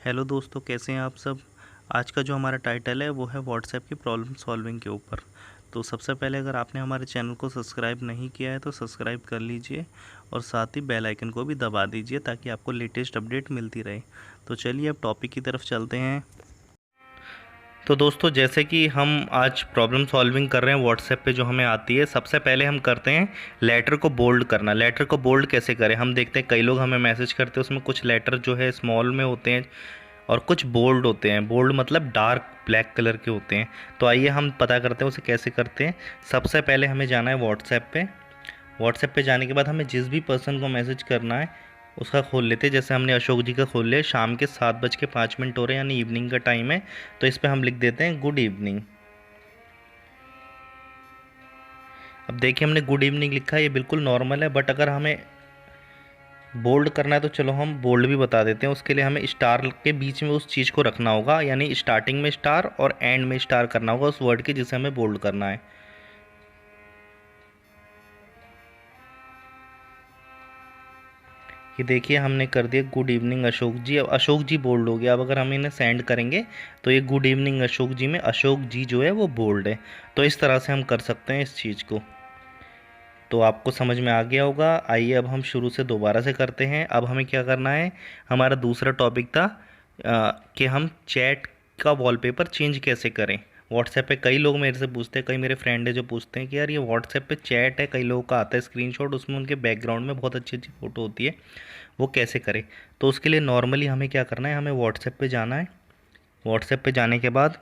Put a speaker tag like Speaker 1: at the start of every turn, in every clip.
Speaker 1: Hello दोस्तों, कैसे हैं आप सब। आज का जो हमारा टाइटल है वो है व्हाट्सएप की प्रॉब्लम सॉल्विंग के ऊपर। तो सबसे पहले अगर आपने हमारे चैनल को सब्सक्राइब नहीं किया है तो सब्सक्राइब कर लीजिए और साथ ही बेल आइकन को भी दबा दीजिए ताकि आपको लेटेस्ट अपडेट मिलती रहे। तो चलिए अब टॉपिक की तरफ चलते हैं। तो दोस्तों, जैसे कि हम आज प्रॉब्लम सॉल्विंग कर रहे हैं व्हाट्सएप पे जो हमें आती है, सबसे पहले हम करते हैं लेटर को बोल्ड करना। लेटर को बोल्ड कैसे करें हम देखते हैं। कई लोग हमें मैसेज करते हैं, उसमें कुछ लेटर जो है स्मॉल में होते हैं और कुछ बोल्ड होते हैं। बोल्ड मतलब डार्क ब्लैक कलर के होते हैं। तो आइए हम पता करते हैं उसे कैसे करते हैं। सबसे पहले हमें जाना है व्हाट्सएप पे। व्हाट्सएप पे जाने के बाद हमें जिस भी पर्सन को मैसेज करना है उसका खोल लेते हैं। जैसे हमने अशोक जी का खोल लिया। शाम के 7:05 हो रहे हैं, यानी इवनिंग का टाइम है। तो इस पर हम लिख देते हैं गुड इवनिंग। अब देखिए हमने गुड इवनिंग लिखा है, ये बिल्कुल नॉर्मल है। बट अगर हमें बोल्ड करना है तो चलो हम बोल्ड भी बता देते हैं। उसके लिए हमें स्टार के बीच में उस चीज़ को रखना होगा, यानी स्टार्टिंग में स्टार और एंड में स्टार करना होगा उस वर्ड के जिसे हमें बोल्ड करना है। ये देखिए हमने कर दिया गुड इवनिंग अशोक जी। अब अशोक जी बोल्ड हो गया। अब अगर हम इन्हें सेंड करेंगे तो ये गुड इवनिंग अशोक जी में अशोक जी जो है वो बोल्ड है। तो इस तरह से हम कर सकते हैं इस चीज़ को। तो आपको समझ में आ गया होगा। आइए अब हम शुरू से दोबारा से करते हैं। अब हमें क्या करना है, हमारा दूसरा टॉपिक था कि हम चैट का वॉलपेपर चेंज कैसे करें। व्हाट्सएप पे कई लोग मेरे से पूछते हैं, कई मेरे फ्रेंड है जो पूछते हैं कि यार ये व्हाट्सएप पे चैट है, कई लोगों का आता है स्क्रीनशॉट, उसमें उनके बैकग्राउंड में बहुत अच्छी अच्छी फ़ोटो होती है, वो कैसे करें। तो उसके लिए नॉर्मली हमें क्या करना है, हमें व्हाट्सएप पे जाना है। व्हाट्सएप पे जाने के बाद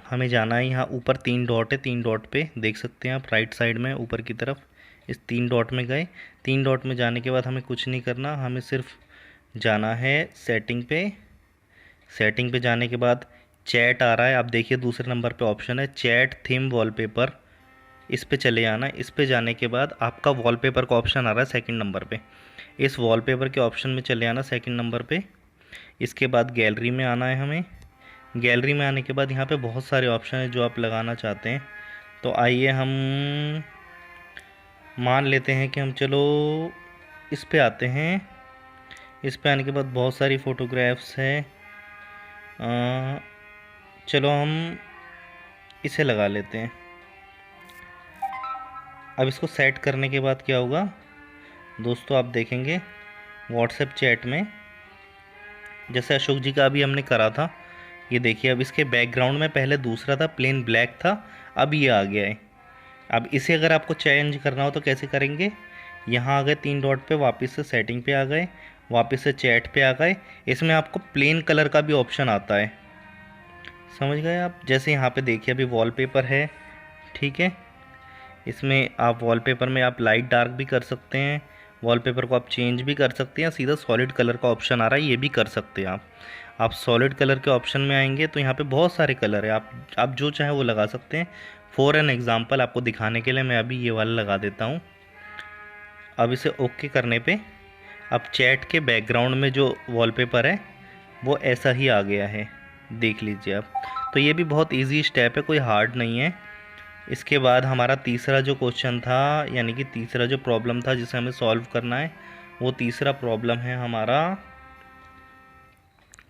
Speaker 1: हमें जाना है, यहाँ ऊपर 3 डॉट है, 3 डॉट पे देख सकते हैं आप राइट साइड में ऊपर की तरफ। इस 3 डॉट में गए। 3 डॉट में जाने के बाद हमें कुछ नहीं करना, हमें सिर्फ जाना है सेटिंग पे। सेटिंग पे जाने के बाद चैट आ रहा है, आप देखिए दूसरे नंबर पे ऑप्शन है चैट थीम वॉलपेपर। इस पे चले जाना है। इस पे जाने के बाद आपका वॉलपेपर का ऑप्शन आ रहा है सेकंड नंबर पे। इस वॉलपेपर के ऑप्शन में चले आना सेकंड नंबर पे। इसके बाद गैलरी में आना है हमें। गैलरी में आने के बाद यहाँ पे बहुत सारे ऑप्शन है जो आप लगाना चाहते हैं। तो आइए हम मान लेते हैं कि हम चलो इस पे आते हैं। इस पे आने के बाद बहुत सारी फ़ोटोग्राफ्स हैं। चलो हम इसे लगा लेते हैं। अब इसको सेट करने के बाद क्या होगा दोस्तों, आप देखेंगे व्हाट्सएप चैट में जैसे अशोक जी का अभी हमने करा था, ये देखिए अब इसके बैकग्राउंड में पहले दूसरा था, प्लेन ब्लैक था, अब ये आ गया है। अब इसे अगर आपको चेंज करना हो तो कैसे करेंगे, यहाँ आ गए 3 डॉट पे, वापस से सेटिंग पे आ गए, वापस से चैट पे आ गए। इसमें आपको प्लेन कलर का भी ऑप्शन आता है, समझ गए आप। जैसे यहाँ पे देखिए अभी वॉलपेपर है, ठीक है। इसमें आप वॉलपेपर में आप लाइट डार्क भी कर सकते हैं, वॉलपेपर को आप चेंज भी कर सकते हैं, सीधा सॉलिड कलर का ऑप्शन आ रहा है, ये भी कर सकते हैं आप सॉलिड कलर के ऑप्शन में आएंगे तो यहाँ पे बहुत सारे कलर है, आप जो चाहे वो लगा सकते हैं। फॉर एन एग्ज़ाम्पल आपको दिखाने के लिए मैं अभी ये वाला लगा देता हूँ। अब इसे ओके करने पे अब चैट के बैकग्राउंड में जो वॉलपेपर है वो ऐसा ही आ गया है, देख लीजिए आप। तो ये भी बहुत इजी स्टेप है, कोई हार्ड नहीं है। इसके बाद हमारा तीसरा जो क्वेश्चन था, यानी कि तीसरा जो प्रॉब्लम था जिसे हमें सॉल्व करना है, वो तीसरा प्रॉब्लम है हमारा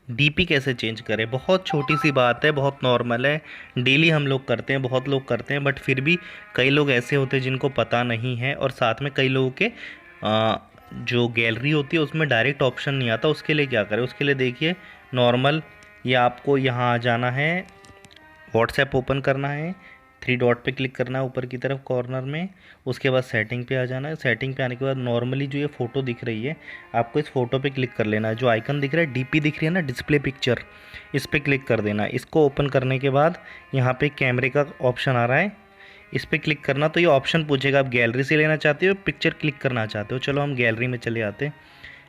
Speaker 1: डीपी कैसे चेंज करें। बहुत छोटी सी बात है, बहुत नॉर्मल है, डेली हम लोग करते हैं, बहुत लोग करते हैं, बट फिर भी कई लोग ऐसे होते हैं जिनको पता नहीं है, और साथ में कई लोगों के जो गैलरी होती है उसमें डायरेक्ट ऑप्शन नहीं आता। उसके लिए क्या करें, उसके लिए देखिए नॉर्मल, ये आपको यहाँ आ जाना है, व्हाट्सएप ओपन करना है, 3 डॉट पे क्लिक करना है ऊपर की तरफ कॉर्नर में। उसके बाद सेटिंग पे आ जाना है। सेटिंग पे आने के बाद नॉर्मली जो ये फ़ोटो दिख रही है आपको इस फ़ोटो पे क्लिक कर लेना है। जो आइकन दिख रहा है डीपी दिख रही है ना, डिस्प्ले पिक्चर, इस पर क्लिक कर देना है। इसको ओपन करने के बाद यहाँ पे कैमरे का ऑप्शन आ रहा है, इस पर क्लिक करना। तो ये ऑप्शन पूछेगा आप गैलरी से लेना चाहते हो पिक्चर क्लिक करना चाहते हो। चलो हम गैलरी में चले आते हैं,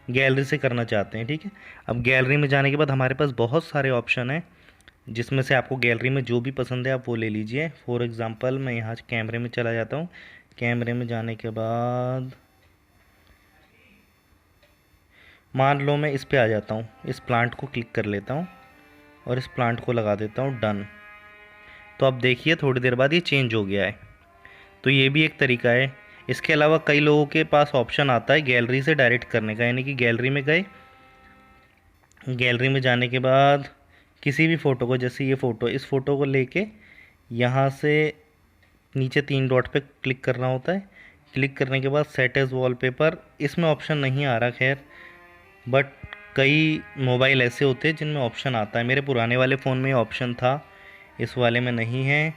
Speaker 1: गैलरी से करना चाहते हैं, ठीक है। अब गैलरी में जाने के बाद हमारे पास बहुत सारे ऑप्शन हैं जिसमें से आपको गैलरी में जो भी पसंद है आप वो ले लीजिए। फॉर एग्ज़ाम्पल मैं यहाँ कैमरे में चला जाता हूँ। कैमरे में जाने के बाद मान लो मैं इस पे आ जाता हूँ, इस प्लांट को क्लिक कर लेता हूँ और इस प्लांट को लगा देता हूँ डन। तो अब देखिए थोड़ी देर बाद ये चेंज हो गया है। तो ये भी एक तरीका है। इसके अलावा कई लोगों के पास ऑप्शन आता है गैलरी से डायरेक्ट करने का, यानी कि गैलरी में गए, गैलरी में जाने के बाद किसी भी फ़ोटो को, जैसे ये फ़ोटो, इस फ़ोटो को लेके यहाँ से नीचे 3 डॉट पे क्लिक करना होता है। क्लिक करने के बाद सेट एज वॉलपेपर, इसमें ऑप्शन नहीं आ रहा खैर, बट कई मोबाइल ऐसे होते हैं जिनमें ऑप्शन आता है। मेरे पुराने वाले फ़ोन में ऑप्शन था, इस वाले में नहीं है,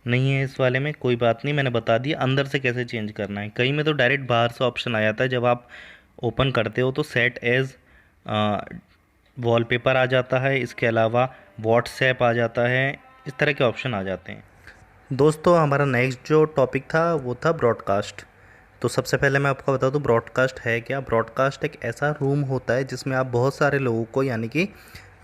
Speaker 1: नहीं है इस वाले में। कोई बात नहीं, मैंने बता दिया अंदर से कैसे चेंज करना है। कई में तो डायरेक्ट बाहर से ऑप्शन आ जाता है, जब आप ओपन करते हो तो सेट एज वॉलपेपर आ जाता है, इसके अलावा व्हाट्सएप आ जाता है, इस तरह के ऑप्शन आ जाते हैं। दोस्तों हमारा नेक्स्ट जो टॉपिक था वो था ब्रॉडकास्ट। तो सबसे पहले मैं आपको बता दूं ब्रॉडकास्ट है क्या। ब्रॉडकास्ट एक ऐसा रूम होता है जिसमें आप बहुत सारे लोगों को, यानी कि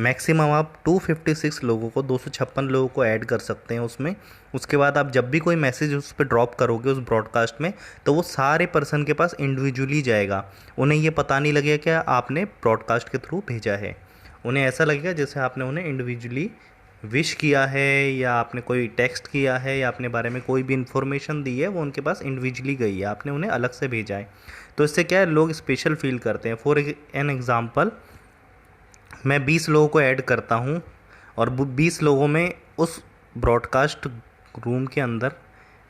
Speaker 1: मैक्सिमम आप 256 लोगों को, 256 लोगों को ऐड कर सकते हैं उसमें। उसके बाद आप जब भी कोई मैसेज उस पर ड्रॉप करोगे उस ब्रॉडकास्ट में, तो वो सारे पर्सन के पास इंडिविजुअली जाएगा। उन्हें ये पता नहीं लगेगा कि आपने ब्रॉडकास्ट के थ्रू भेजा है। उन्हें ऐसा लगेगा जैसे आपने उन्हें इंडिविजुअली विश किया है, या आपने कोई टेक्स्ट किया है, या अपने बारे में कोई भी इन्फॉर्मेशन दी है, वो उनके पास इंडिविजुअली गई है, आपने उन्हें अलग से भेजा है। तो इससे क्या है, लोग स्पेशल फील करते हैं। फॉर एन एग्ज़ाम्पल, मैं 20 लोगों को ऐड करता हूँ और 20 लोगों में उस ब्रॉडकास्ट रूम के अंदर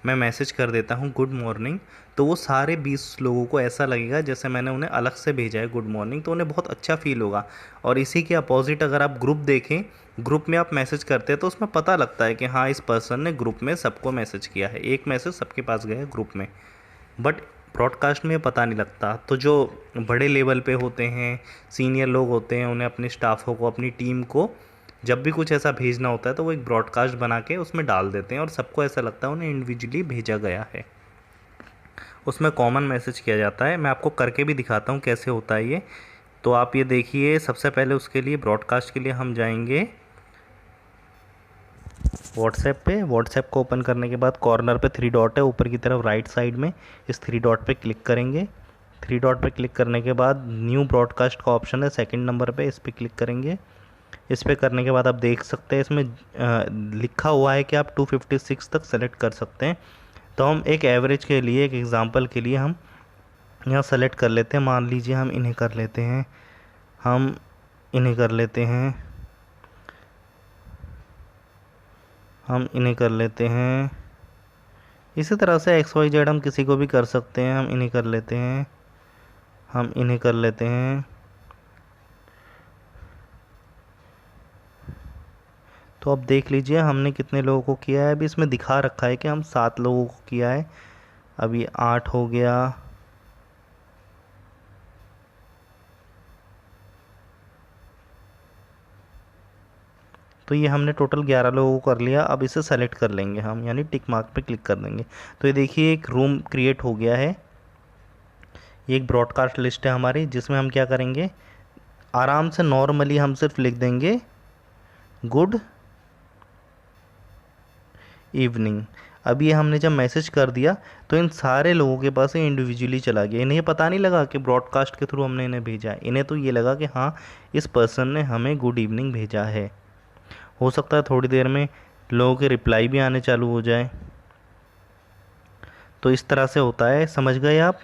Speaker 1: मैं मैसेज कर देता हूँ गुड मॉर्निंग, तो वो सारे 20 लोगों को ऐसा लगेगा जैसे मैंने उन्हें अलग से भेजा है गुड मॉर्निंग, तो उन्हें बहुत अच्छा फील होगा। और इसी के अपोजिट अगर आप ग्रुप देखें, ग्रुप में आप मैसेज करते हैं तो उसमें पता लगता है कि हाँ इस पर्सन ने ग्रुप में सबको मैसेज किया है, एक मैसेज सबके पास गया है ग्रुप में। बट ब्रॉडकास्ट में पता नहीं लगता। तो जो बड़े लेवल पे होते हैं, सीनियर लोग होते हैं, उन्हें अपने स्टाफों को, अपनी टीम को जब भी कुछ ऐसा भेजना होता है तो वो एक ब्रॉडकास्ट बना के उसमें डाल देते हैं और सबको ऐसा लगता है उन्हें इंडिविजुअली भेजा गया है। उसमें कॉमन मैसेज किया जाता है। मैं आपको करके भी दिखाता हूँ कैसे होता है ये। तो आप ये देखिए, सबसे पहले उसके लिए ब्रॉडकास्ट के लिए हम जाएंगे व्हाट्सएप पे। व्हाट्सएप को ओपन करने के बाद कॉर्नर पे 3 डॉट है ऊपर की तरफ राइट साइड में, इस 3 डॉट पे क्लिक करेंगे। 3 डॉट पे क्लिक करने के बाद न्यू ब्रॉडकास्ट का ऑप्शन है सेकंड नंबर पे, इस पर क्लिक करेंगे। इस पर करने के बाद आप देख सकते हैं इसमें लिखा हुआ है कि आप 256 तक सेलेक्ट कर सकते हैं। तो हम एक एवरेज के लिए, एक एग्ज़ाम्पल के लिए हम यहाँ सेलेक्ट कर लेते हैं। मान लीजिए हम इन्हें कर लेते हैं, हम इन्हें कर लेते हैं, हम इन्हें कर लेते हैं। इसी तरह से XYZ हम किसी को भी कर सकते हैं। हम इन्हें कर लेते हैं, हम इन्हें कर लेते हैं। तो अब देख लीजिए हमने कितने लोगों को किया है। अभी इसमें दिखा रखा है कि हम 7 लोगों को किया है। अब ये 8 हो गया, तो ये हमने टोटल 11 लोगों को कर लिया। अब इसे सेलेक्ट कर लेंगे हम, यानी टिक मार्क पे क्लिक कर देंगे। तो ये देखिए एक रूम क्रिएट हो गया है। ये एक ब्रॉडकास्ट लिस्ट है हमारी, जिसमें हम क्या करेंगे, आराम से नॉर्मली हम सिर्फ लिख देंगे गुड इवनिंग। अब ये हमने जब मैसेज कर दिया तो इन सारे लोगों के पास ये इंडिविजुअली चला गया। इन्हें पता नहीं लगा कि ब्रॉडकास्ट के थ्रू हमने इन्हें भेजा है। इन्हें तो ये लगा कि हाँ इस पर्सन ने हमें गुड इवनिंग भेजा है। हो सकता है थोड़ी देर में लोगों के रिप्लाई भी आने चालू हो जाए। तो इस तरह से होता है, समझ गए आप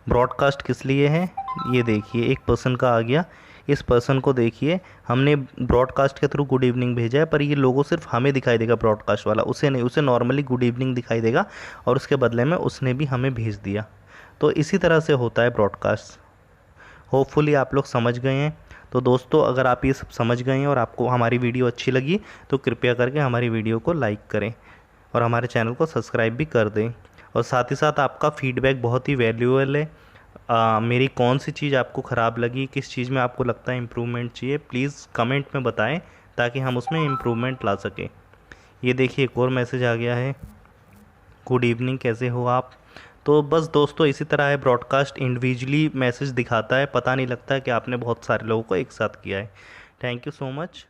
Speaker 1: ब्रॉडकास्ट किस लिए है। ये देखिए एक पर्सन का आ गया, इस पर्सन को देखिए हमने ब्रॉडकास्ट के थ्रू गुड इवनिंग भेजा है, पर ये लोगो सिर्फ हमें दिखाई देगा ब्रॉडकास्ट वाला, उसे नहीं। उसे नॉर्मली गुड इवनिंग दिखाई देगा और उसके बदले में उसने भी हमें भेज दिया। तो इसी तरह से होता है ब्रॉडकास्ट। होपफुली आप लोग समझ गए हैं। तो दोस्तों अगर आप ये सब समझ गए हैं और आपको हमारी वीडियो अच्छी लगी तो कृपया करके हमारी वीडियो को लाइक करें और हमारे चैनल को सब्सक्राइब भी कर दें। और साथ ही साथ आपका फीडबैक बहुत ही वैल्यूएबल है। मेरी कौन सी चीज़ आपको ख़राब लगी, किस चीज़ में आपको लगता है इम्प्रूवमेंट चाहिए, प्लीज़ कमेंट में बताएं ताकि हम उसमें इम्प्रूवमेंट ला सकें। ये देखिए एक और मैसेज आ गया है, गुड इवनिंग कैसे हो आप। तो बस दोस्तों इसी तरह है ब्रॉडकास्ट, इंडिविजुअली मैसेज दिखाता है, पता नहीं लगता है कि आपने बहुत सारे लोगों को एक साथ किया है। Thank you so much.